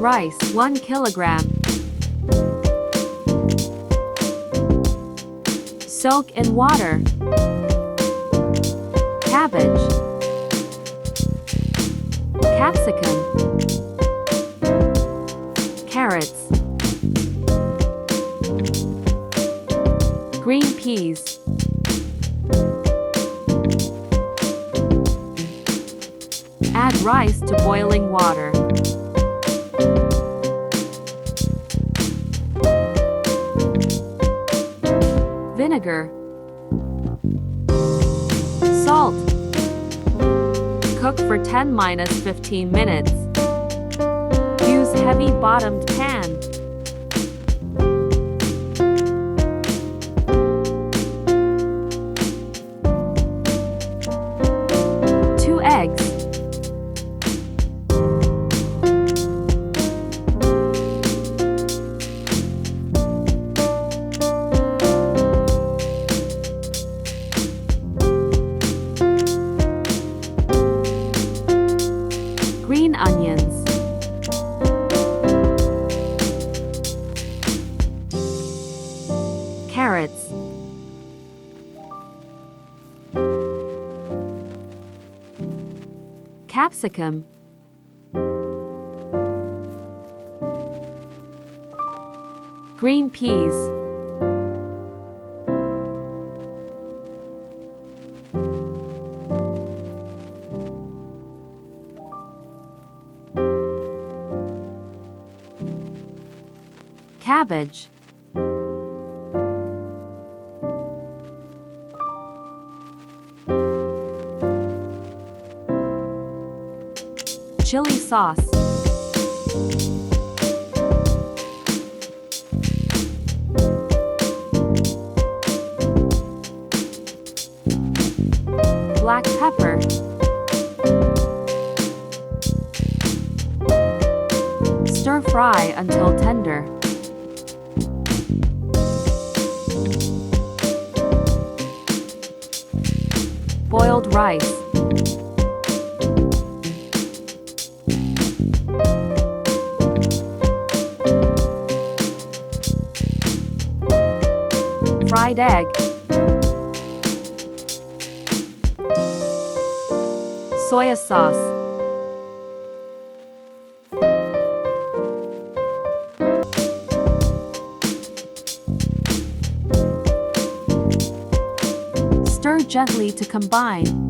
Rice 1 kilogram. Soak in water. Cabbage. Capsicum. Carrots. Green peas. Add rice to boiling water. Vinegar. Salt. Cook for 10–15 minutes. Use heavy-bottomed pan. Two eggs. Green onions. Carrots. Capsicum. Green peas. Cabbage. Chili sauce. Black pepper. Stir fry until tender. Boiled rice. Fried egg. Soya sauce. Stir gently to combine.